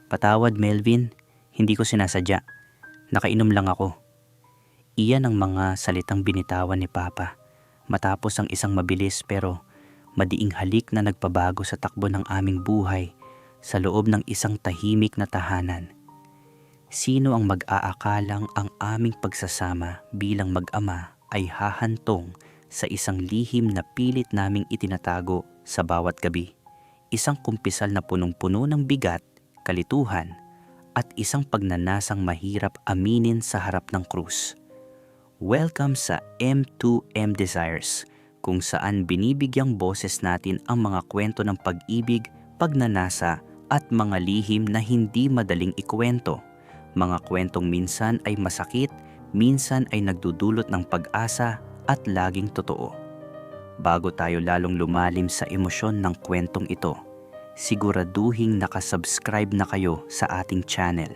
Patawad, Melvin. Hindi ko sinasadya. Nakainom lang ako. Iyan ang mga salitang binitawan ni Papa matapos ang isang mabilis pero madiing halik na nagpabago sa takbo ng aming buhay sa loob ng isang tahimik na tahanan. Sino ang mag-aakalang ang aming pagsasama bilang mag-ama ay hahantong sa isang lihim na pilit naming itinatago sa bawat gabi? Isang kumpisal na punong-puno ng bigat, kalituhan, at isang pagnanasang mahirap aminin sa harap ng krus. Welcome sa M2M Desires, kung saan binibigyang boses natin ang mga kwento ng pag-ibig, pagnanasa, at mga lihim na hindi madaling ikwento. Mga kwentong minsan ay masakit, minsan ay nagdudulot ng pag-asa at laging totoo. Bago tayo lalong lumalim sa emosyon ng kwentong ito, siguraduhing nakasubscribe na kayo sa ating channel.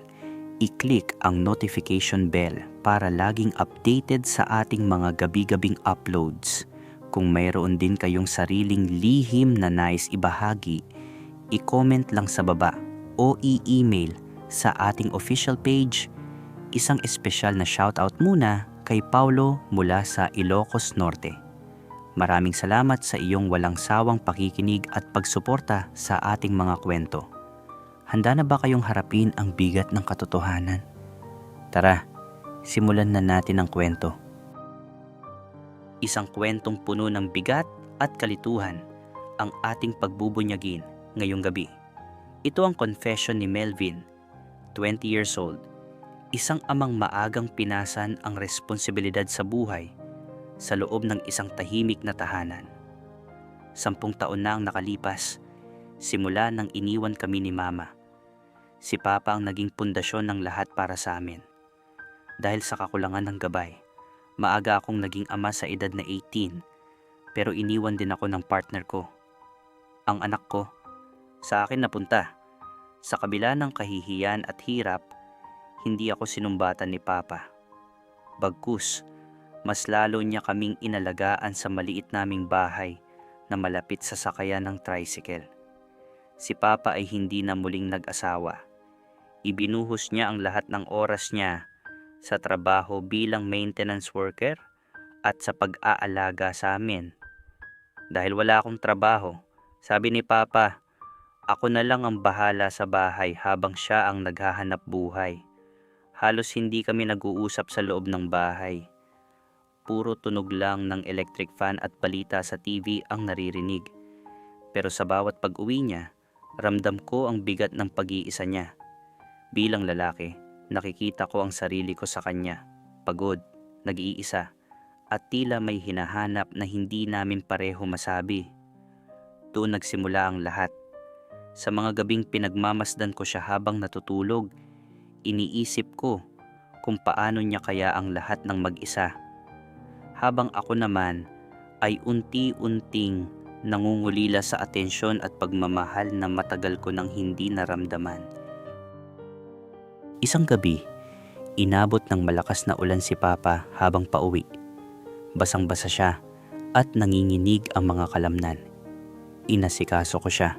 I-click ang notification bell para laging updated sa ating mga gabi-gabing uploads. Kung mayroon din kayong sariling lihim na nais ibahagi, i-comment lang sa baba o i-email sa ating official page. Isang espesyal na shoutout muna kay Paulo mula sa Ilocos Norte. Maraming salamat sa iyong walang sawang pakikinig at pagsuporta sa ating mga kwento. Handa na ba kayong harapin ang bigat ng katotohanan? Tara, simulan na natin ang kwento. Isang kwentong puno ng bigat at kalituhan ang ating pagbubunyagin ngayong gabi. Ito ang confession ni Melvin, 20 years old, isang amang maagang pinasan ang responsibilidad sa buhay sa loob ng isang tahimik na tahanan. 10 taon na ang nakalipas, simula nang iniwan kami ni Mama. Si Papa ang naging pundasyon ng lahat para sa amin. Dahil sa kakulangan ng gabay, maaga akong naging ama sa edad na 18, pero iniwan din ako ng partner ko. Ang anak ko, sa akin napunta. Sa kabila ng kahihiyan at hirap, hindi ako sinumbatan ni Papa. Bagkus, mas lalo niya kaming inalagaan sa maliit naming bahay na malapit sa sakayan ng tricycle. Si Papa ay hindi na muling nag-asawa. Ibinuhos niya ang lahat ng oras niya sa trabaho bilang maintenance worker at sa pag-aalaga sa amin. Dahil wala akong trabaho, sabi ni Papa, ako na lang ang bahala sa bahay habang siya ang naghahanap buhay. Halos hindi kami nag-uusap sa loob ng bahay. Puro tunog lang ng electric fan at balita sa TV ang naririnig. Pero sa bawat pag-uwi niya, ramdam ko ang bigat ng pag-iisa niya. Bilang lalaki, nakikita ko ang sarili ko sa kanya. Pagod, nag-iisa, at tila may hinahanap na hindi namin pareho masabi. Doon nagsimula ang lahat. Sa mga gabing pinagmamasdan ko siya habang natutulog, iniisip ko kung paano niya kaya ang lahat ng mag-isa. Habang ako naman ay unti-unting nangungulila sa atensyon at pagmamahal na matagal ko nang hindi naramdaman. Isang gabi, inabot ng malakas na ulan si Papa habang pauwi. Basang-basa siya at nanginginig ang mga kalamnan. Inasikaso ko siya.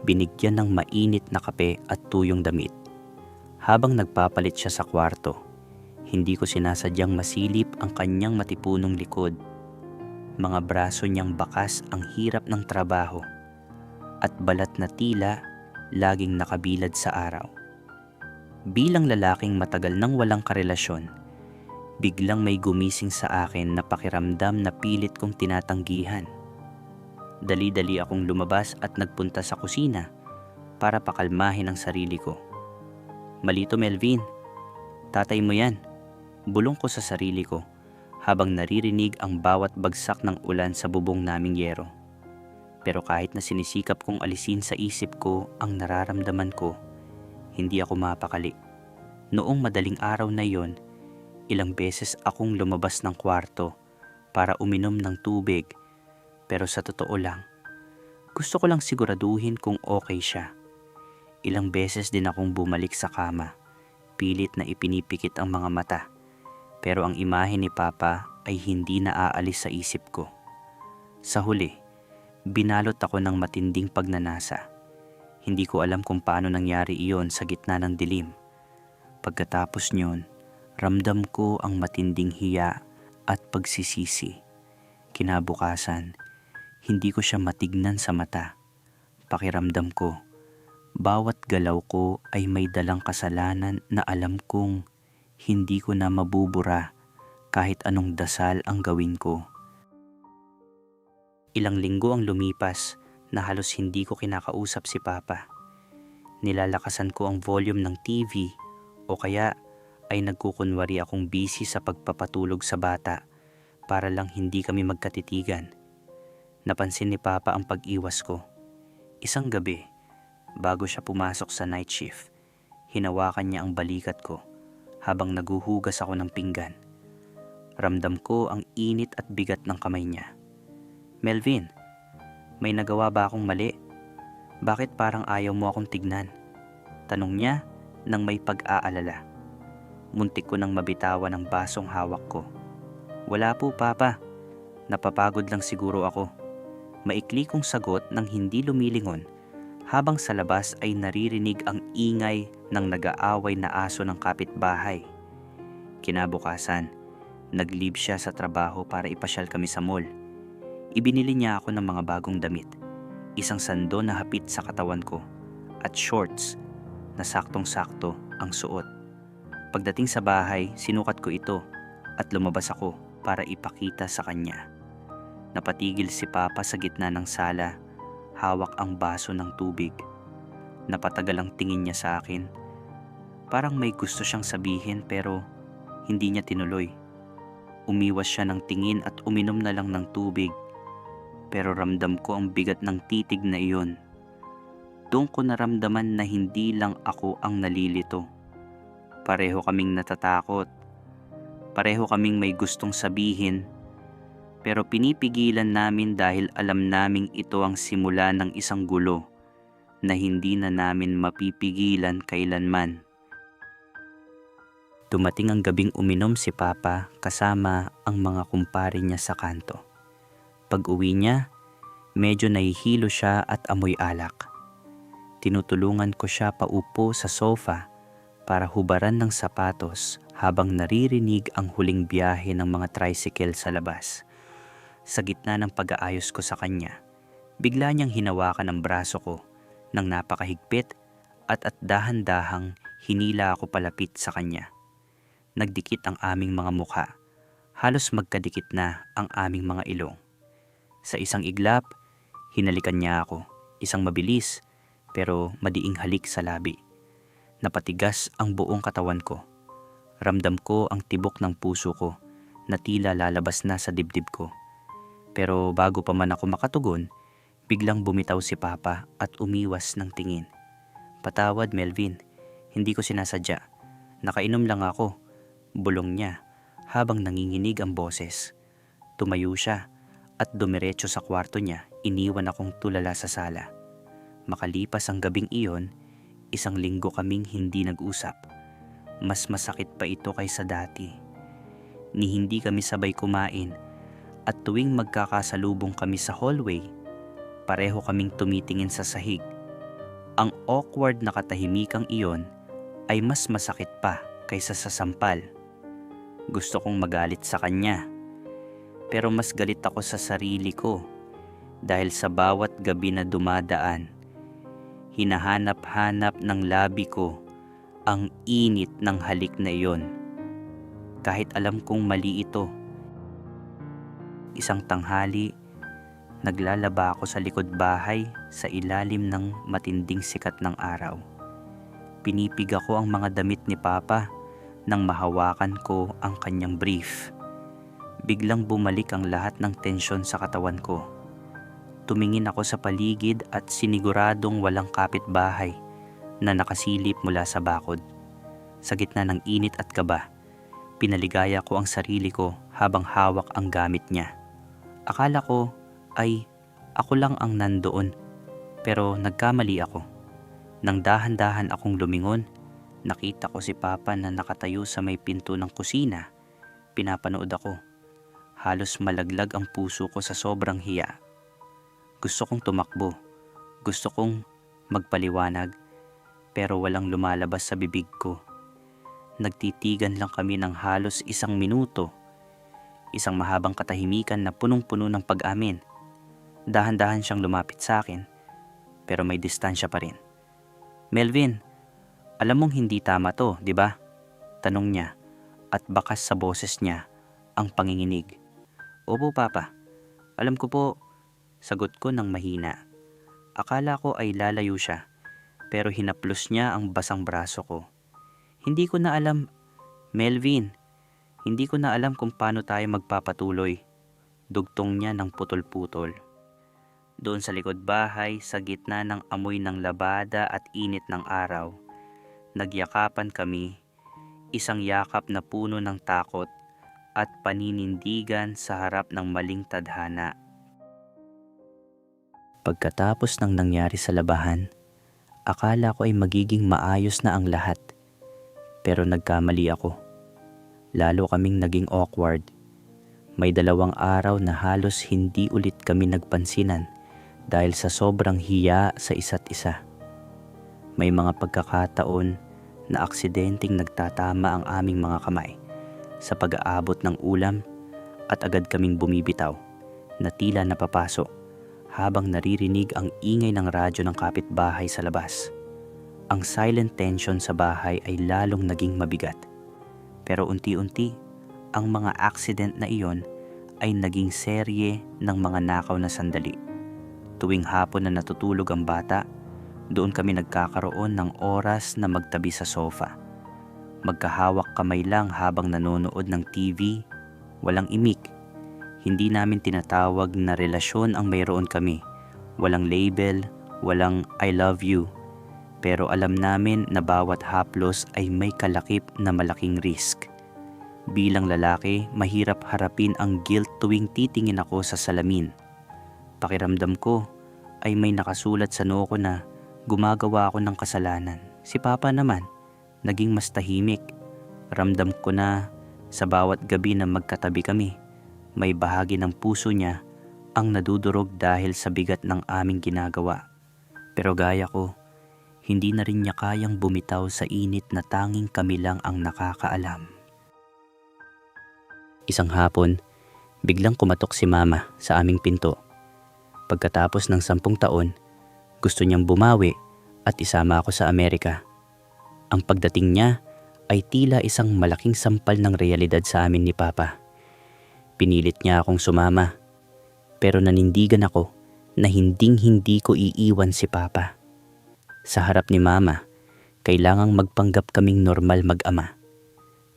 Binigyan ng mainit na kape at tuyong damit. Habang nagpapalit siya sa kwarto, hindi ko sinasadyang masilip ang kanyang matipunong likod. Mga braso niyang bakas ang hirap ng trabaho at balat na tila laging nakabilad sa araw. Bilang lalaking matagal nang walang karelasyon, biglang may gumising sa akin na pakiramdam na pilit kong tinatanggihan. Dali-dali akong lumabas at nagpunta sa kusina para pakalmahin ang sarili ko. Malito, Melvin. Tatay mo yan. Bulong ko sa sarili ko habang naririnig ang bawat bagsak ng ulan sa bubong naming yero. Pero kahit na sinisikap kong alisin sa isip ko ang nararamdaman ko, hindi ako mapakali. Noong madaling araw na yon, ilang beses akong lumabas ng kwarto para uminom ng tubig. Pero sa totoo lang, gusto ko lang siguraduhin kung okay siya. Ilang beses din akong bumalik sa kama, pilit na ipinipikit ang mga mata. Pero ang imahe ni Papa ay hindi na aalis sa isip ko. Sa huli, binalot ako ng matinding pagnanasa. Hindi ko alam kung paano nangyari iyon sa gitna ng dilim. Pagkatapos niyon, ramdam ko ang matinding hiya at pagsisisi. Kinabukasan, hindi ko siya matignan sa mata. Pakiramdam ko, bawat galaw ko ay may dalang kasalanan na alam kong hindi ko na mabubura kahit anong dasal ang gawin ko. Ilang linggo ang lumipas na halos hindi ko kinakausap si Papa. Nilalakasan ko ang volume ng TV o kaya ay nagkukunwari akong busy sa pagpapatulog sa bata para lang hindi kami magkatitigan. Napansin ni Papa ang pag-iwas ko. Isang gabi, bago siya pumasok sa night shift, hinawakan niya ang balikat ko habang naguhugas ako ng pinggan. Ramdam ko ang init at bigat ng kamay niya. "Melvin, may nagawa ba akong mali? Bakit parang ayaw mo akong tignan?" Tanong niya nang may pag-aalala. Muntik ko nang mabitawan ang basong hawak ko. "Wala po, Papa. Napapagod lang siguro ako." Maikli kong sagot nang hindi lumilingon habang sa labas ay naririnig ang ingay ng nag-aaway na aso ng kapitbahay. Kinabukasan, nag-leave siya sa trabaho para ipasyal kami sa mall. Ibinili niya ako ng mga bagong damit, isang sando na hapit sa katawan ko at shorts na saktong-sakto ang suot. Pagdating sa bahay, sinukat ko ito at lumabas ako para ipakita sa kanya. Napatigil si Papa sa gitna ng sala, hawak ang baso ng tubig. Napatagal ang tingin niya sa akin. Parang may gusto siyang sabihin pero hindi niya tinuloy. Umiwas siya ng tingin at uminom na lang ng tubig. Pero ramdam ko ang bigat ng titig na iyon. Doon ko naramdaman na hindi lang ako ang nalilito. Pareho kaming natatakot. Pareho kaming may gustong sabihin. Pero pinipigilan namin dahil alam naming ito ang simula ng isang gulo na hindi na namin mapipigilan kailanman. Dumating ang gabing uminom si Papa kasama ang mga kumpare niya sa kanto. Pag-uwi niya, medyo nahihilo siya at amoy alak. Tinutulungan ko siya paupo sa sofa para hubaran ng sapatos habang naririnig ang huling biyahe ng mga tricycle sa labas. Sa gitna ng pag-aayos ko sa kanya, bigla niyang hinawakan ang braso ko nang napakahigpit at dahan-dahang hinila ako palapit sa kanya. Nagdikit ang aming mga mukha. Halos magkadikit na ang aming mga ilong. Sa isang iglap, hinalikan niya ako, isang mabilis pero madiing halik sa labi. Napatigas ang buong katawan ko. Ramdam ko ang tibok ng puso ko na tila lalabas na sa dibdib ko. Pero bago pa man ako makatugon, biglang bumitaw si Papa at umiwas ng tingin. "Patawad, Melvin. Hindi ko sinasadya. Nakainom lang ako." Bulong niya habang nanginginig ang boses. Tumayo siya at dumiretso sa kwarto niya. Iniwan akong tulala sa sala. Makalipas ang gabing iyon, isang linggo kaming hindi nag-usap. Mas masakit pa ito kaysa dati. Ni hindi kami sabay kumain at tuwing magkakasalubong kami sa hallway, pareho kaming tumitingin sa sahig. Ang awkward na katahimikang iyon ay mas masakit pa kaysa sa sampal. Gusto kong magalit sa kanya, pero mas galit ako sa sarili ko dahil sa bawat gabi na dumadaan, hinahanap-hanap ng labi ko ang init ng halik na iyon. Kahit alam kong mali ito. Isang tanghali, naglalaba ako sa likod bahay sa ilalim ng matinding sikat ng araw. Pinipiga ko ang mga damit ni Papa nang mahawakan ko ang kanyang brief. Biglang bumalik ang lahat ng tensyon sa katawan ko. Tumingin ako sa paligid at siniguradong walang kapitbahay na nakasilip mula sa bakod. Sa gitna ng init at kaba, pinaligaya ko ang sarili ko habang hawak ang gamit niya. Akala ko ay ako lang ang nandoon, pero nagkamali ako. Nang dahan-dahan akong lumingon, nakita ko si Papa na nakatayo sa may pinto ng kusina. Pinapanood ako. Halos malaglag ang puso ko sa sobrang hiya. Gusto kong tumakbo. Gusto kong magpaliwanag, pero walang lumalabas sa bibig ko. Nagtitigan lang kami ng halos 1 minuto. Isang mahabang katahimikan na punong-puno ng pag-amin. Dahan-dahan siyang lumapit sa akin, pero may distansya pa rin. "Melvin, alam mong hindi tama to, di ba?" Tanong niya, at bakas sa boses niya ang panginginig. "Opo, Papa. Alam ko po," sagot ko ng mahina. Akala ko ay lalayo siya, pero hinaplos niya ang basang braso ko. "Hindi ko na alam, Melvin. Hindi ko na alam kung paano tayo magpapatuloy." Dugtong niya ng putol-putol. Doon sa likod bahay, sa gitna ng amoy ng labada at init ng araw, nagyakapan kami, isang yakap na puno ng takot at paninindigan sa harap ng maling tadhana. Pagkatapos ng nangyari sa labahan, akala ko ay magiging maayos na ang lahat. Pero nagkamali ako. Lalo kaming naging awkward. May 2 araw na halos hindi ulit kami nagpansinan dahil sa sobrang hiya sa isa't isa. May mga pagkakataon na aksidenteng nagtatama ang aming mga kamay sa pag-aabot ng ulam at agad kaming bumibitaw na tila napapaso habang naririnig ang ingay ng radyo ng kapitbahay sa labas. Ang silent tension sa bahay ay lalong naging mabigat. Pero unti-unti, ang mga accident na iyon ay naging serye ng mga nakaw na sandali. Tuwing hapon na natutulog ang bata, doon kami nagkakaroon ng oras na magtabi sa sofa. Magkahawak kamay lang habang nanonood ng TV, walang imik. Hindi namin tinatawag na relasyon ang mayroon kami. Walang label, walang I love you. Pero alam namin na bawat haplos ay may kalakip na malaking risk. Bilang lalaki, mahirap harapin ang guilt tuwing titingin ako sa salamin. Pakiramdam ko ay may nakasulat sa noo ko na gumagawa ako ng kasalanan. Si Papa naman, naging mas tahimik. Ramdam ko na sa bawat gabi na magkatabi kami, may bahagi ng puso niya ang nadudurog dahil sa bigat ng aming ginagawa. Pero gaya ko, hindi na rin niya kayang bumitaw sa init na tanging kami lang ang nakakaalam. Isang hapon, biglang kumatok si Mama sa aming pinto. Pagkatapos ng 10 taon, gusto niyang bumawi at isama ako sa Amerika. Ang pagdating niya ay tila isang malaking sampal ng realidad sa amin ni Papa. Pinilit niya akong sumama, pero nanindigan ako na hinding-hindi ko iiwan si Papa. Sa harap ni Mama, kailangang magpanggap kaming normal mag-ama.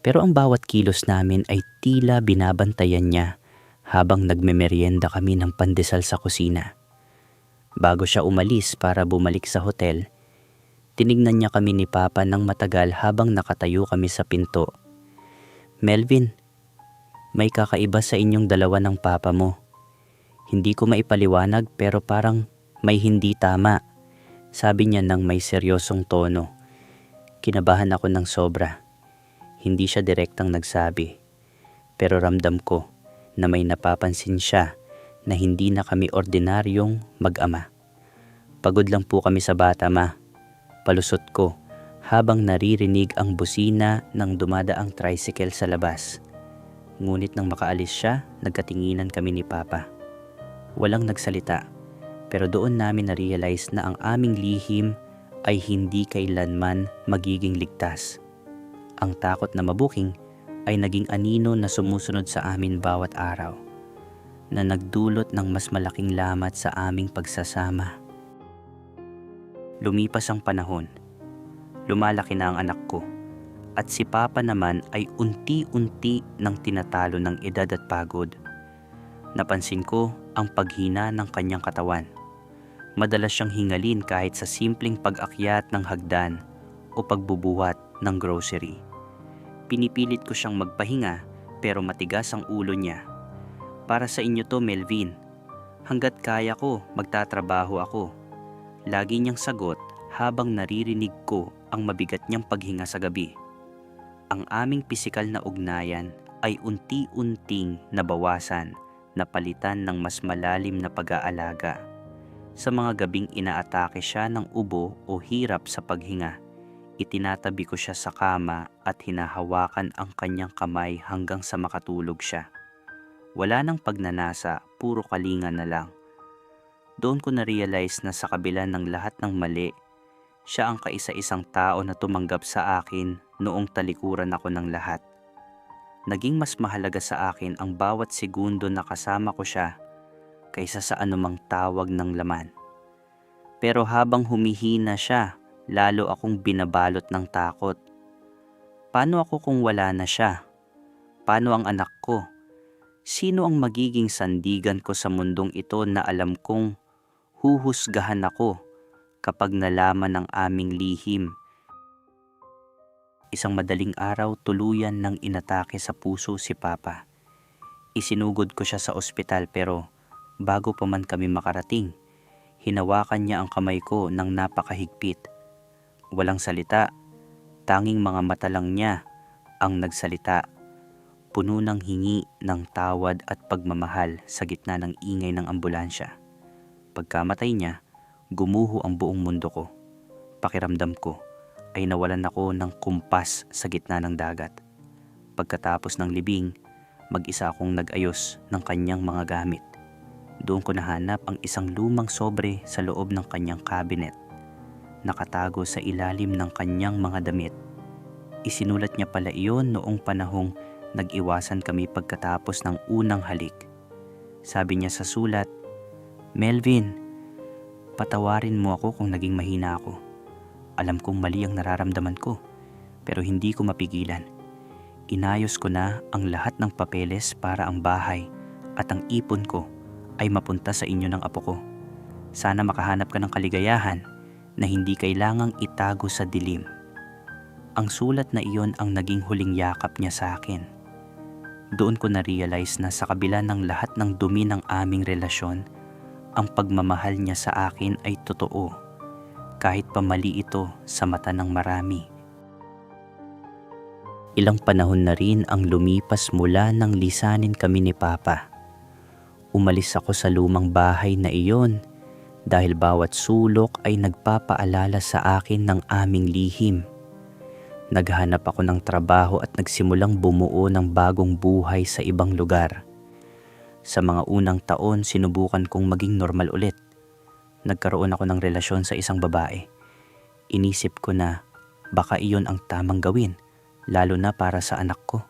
Pero ang bawat kilos namin ay tila binabantayan niya habang nagmemeryenda kami ng pandesal sa kusina. Bago siya umalis para bumalik sa hotel, tinignan niya kami ni Papa ng matagal habang nakatayo kami sa pinto. "Melvin, may kakaiba sa inyong dalawa ng Papa mo. Hindi ko maipaliwanag pero parang may hindi tama," sabi niya ng may seryosong tono. Kinabahan ako ng sobra. Hindi siya direktang nagsabi, pero ramdam ko na may napapansin siya na hindi na kami ordinaryong mag-ama. "Pagod lang po kami sa bata, Ma," palusot ko habang naririnig ang busina ng dumadaang tricycle sa labas. Ngunit nang makaalis siya, nagkatinginan kami ni Papa. Walang nagsalita, pero doon namin na-realize na ang aming lihim ay hindi kailanman magiging ligtas. Ang takot na mabuking ay naging anino na sumusunod sa amin bawat araw, na nagdulot ng mas malaking lamat sa aming pagsasama. Lumipas ang panahon. Lumalaki na ang anak ko. At si Papa naman ay unti-unti nang tinatalo ng edad at pagod. Napansin ko ang paghina ng kanyang katawan. Madalas siyang hingalin kahit sa simpleng pag-akyat ng hagdan o pagbubuhat ng grocery. Pinipilit ko siyang magpahinga pero matigas ang ulo niya. "Para sa inyo to, Melvin. Hanggat kaya ko, magtatrabaho ako." Lagi niyang sagot habang naririnig ko ang mabigat niyang paghinga sa gabi. Ang aming pisikal na ugnayan ay unti-unting nabawasan, napalitan ng mas malalim na pag-aalaga. Sa mga gabing inaatake siya ng ubo o hirap sa paghinga, itinatabi ko siya sa kama at hinahawakan ang kanyang kamay hanggang sa makatulog siya. Wala nang pagnanasa, puro kalinga na lang. Doon ko na-realize na sa kabila ng lahat ng mali, siya ang kaisa-isang tao na tumanggap sa akin noong talikuran ako ng lahat. Naging mas mahalaga sa akin ang bawat segundo na kasama ko siya kaysa sa anumang tawag ng laman. Pero habang humihina siya, lalo akong binabalot ng takot. Paano ako kung wala na siya? Paano ang anak ko? Sino ang magiging sandigan ko sa mundong ito na alam kong huhusgahan ako kapag nalaman ng aming lihim? Isang madaling araw, tuluyan ng inatake sa puso si Papa. Isinugod ko siya sa ospital pero bago pa man kami makarating, hinawakan niya ang kamay ko ng napakahigpit. Walang salita, tanging mga mata lang niya ang nagsalita. Puno ng hingi ng tawad at pagmamahal sa gitna ng ingay ng ambulansya. Pagkamatay niya, gumuho ang buong mundo ko. Pakiramdam ko ay nawalan ako ng kumpas sa gitna ng dagat. Pagkatapos ng libing, mag-isa akong nag-ayos ng kanyang mga gamit. Doon ko nahanap ang isang lumang sobre sa loob ng kanyang cabinet. Nakatago sa ilalim ng kanyang mga damit. Isinulat niya pala iyon noong panahong nag-iwasan kami pagkatapos ng unang halik. Sabi niya sa sulat, "Melvin, patawarin mo ako kung naging mahina ako. Alam kong mali ang nararamdaman ko, pero hindi ko mapigilan. Inayos ko na ang lahat ng papeles para ang bahay at ang ipon ko ay mapunta sa inyo ng apo ko. Sana makahanap ka ng kaligayahan na hindi kailangang itago sa dilim." Ang sulat na iyon ang naging huling yakap niya sa akin. Doon ko na-realize na sa kabila ng lahat ng dumi ng aming relasyon, ang pagmamahal niya sa akin ay totoo, kahit pa mali ito sa mata ng marami. Ilang panahon na rin ang lumipas mula nang lisanin kami ni Papa. Umalis ako sa lumang bahay na iyon dahil bawat sulok ay nagpapaalala sa akin ng aming lihim. Naghanap ako ng trabaho at nagsimulang bumuo ng bagong buhay sa ibang lugar. Sa mga unang taon, sinubukan kong maging normal ulit. Nagkaroon ako ng relasyon sa isang babae. Inisip ko na baka iyon ang tamang gawin, lalo na para sa anak ko.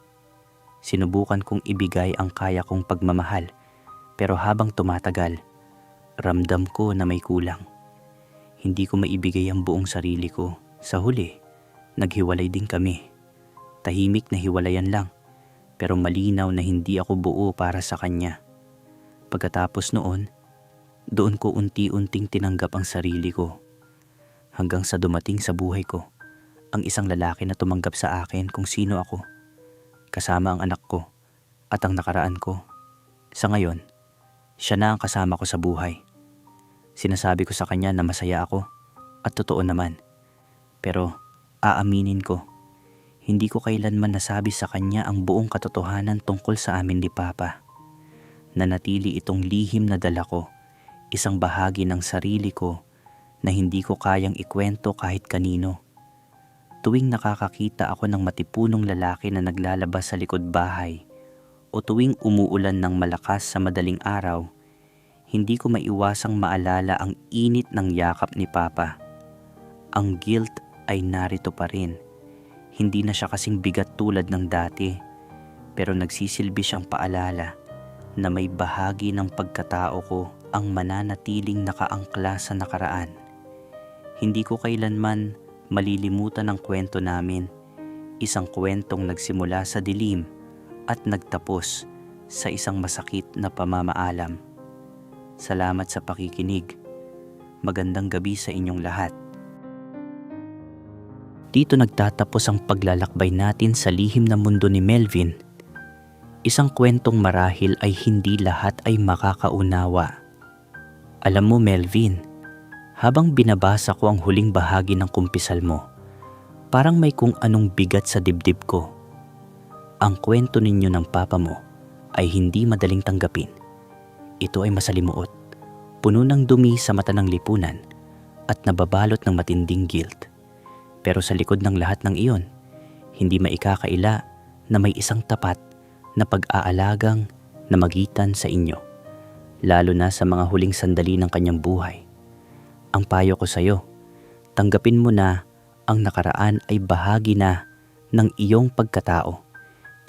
Sinubukan kong ibigay ang kaya kong pagmamahal, pero habang tumatagal, ramdam ko na may kulang. Hindi ko maibigay ang buong sarili ko. Sa huli, naghiwalay din kami. Tahimik na hiwalayan lang, pero malinaw na hindi ako buo para sa kanya. Pagkatapos noon, doon ko unti-unting tinanggap ang sarili ko. Hanggang sa dumating sa buhay ko, ang isang lalaki na tumanggap sa akin kung sino ako, kasama ang anak ko at ang nakaraan ko. Sa ngayon, siya na ang kasama ko sa buhay. Sinasabi ko sa kanya na masaya ako at totoo naman. Pero aaminin ko, hindi ko kailanman nasabi sa kanya ang buong katotohanan tungkol sa amin ni Papa. Nanatili itong lihim na dala ko, isang bahagi ng sarili ko na hindi ko kayang ikwento kahit kanino. Tuwing nakakakita ako ng matipunong lalaki na naglalabas sa likod bahay o tuwing umuulan ng malakas sa madaling araw, hindi ko maiwasang maalala ang init ng yakap ni Papa. Ang guilt ay narito pa rin. Hindi na siya kasing bigat tulad ng dati, pero nagsisilbi siyang paalala na may bahagi ng pagkatao ko ang mananatiling nakaangkla sa nakaraan. Hindi ko kailanman malilimutan ang kwento namin, isang kwentong nagsimula sa dilim at nagtapos sa isang masakit na pamamaalam. Salamat sa pakikinig. Magandang gabi sa inyong lahat. Dito nagtatapos ang paglalakbay natin sa lihim na mundo ni Melvin. Isang kwentong marahil ay hindi lahat ay makakaunawa. Alam mo Melvin, habang binabasa ko ang huling bahagi ng kumpisal mo, parang may kung anong bigat sa dibdib ko. Ang kwento ninyo ng papa mo ay hindi madaling tanggapin. Ito ay masalimuot, puno ng dumi sa mata ng lipunan at nababalot ng matinding guilt. Pero sa likod ng lahat ng iyon, hindi maikakaila na may isang tapat na pag-aalagang namagitan sa inyo, lalo na sa mga huling sandali ng kanyang buhay. Ang payo ko sa iyo, tanggapin mo na ang nakaraan ay bahagi na ng iyong pagkatao,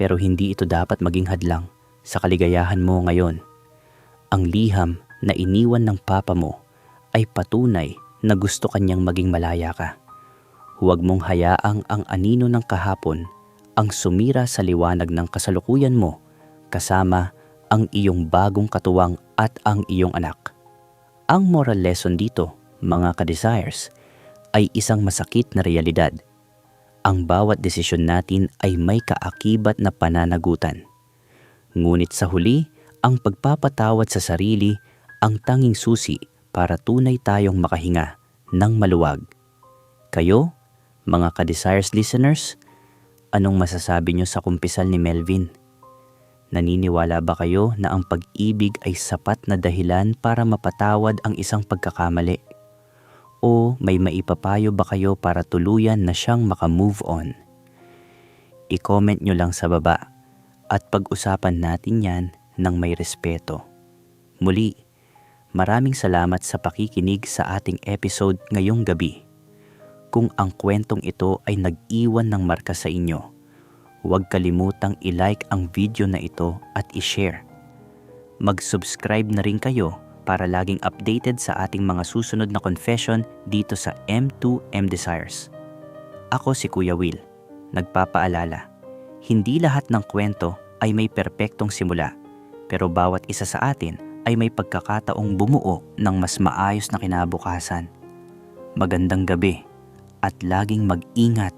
pero hindi ito dapat maging hadlang sa kaligayahan mo ngayon. Ang liham na iniwan ng papa mo ay patunay na gusto kanyang maging malaya ka. Huwag mong hayaang ang anino ng kahapon ang sumira sa liwanag ng kasalukuyan mo kasama ang iyong bagong katuwang at ang iyong anak. Ang moral lesson dito, mga ka-desires, ay isang masakit na realidad. Ang bawat desisyon natin ay may kaakibat na pananagutan. Ngunit sa huli, ang pagpapatawad sa sarili ang tanging susi para tunay tayong makahinga ng maluwag. Kayo, mga ka-desires listeners, anong masasabi nyo sa kumpisal ni Melvin? Naniniwala ba kayo na ang pag-ibig ay sapat na dahilan para mapatawad ang isang pagkakamali? O may maipapayo ba kayo para tuluyan na siyang makamove on? I-comment nyo lang sa baba at pag-usapan natin yan ng may respeto. Muli, maraming salamat sa pakikinig sa ating episode ngayong gabi. Kung ang kwentong ito ay nag-iwan ng marka sa inyo, huwag kalimutang i-like ang video na ito at i-share. Mag-subscribe na rin kayo para laging updated sa ating mga susunod na confession dito sa M2M Desires. Ako si Kuya Will, nagpapaalala, hindi lahat ng kwento ay may perpektong simula, pero bawat isa sa atin ay may pagkakataong bumuo ng mas maayos na kinabukasan. Magandang gabi at laging mag-ingat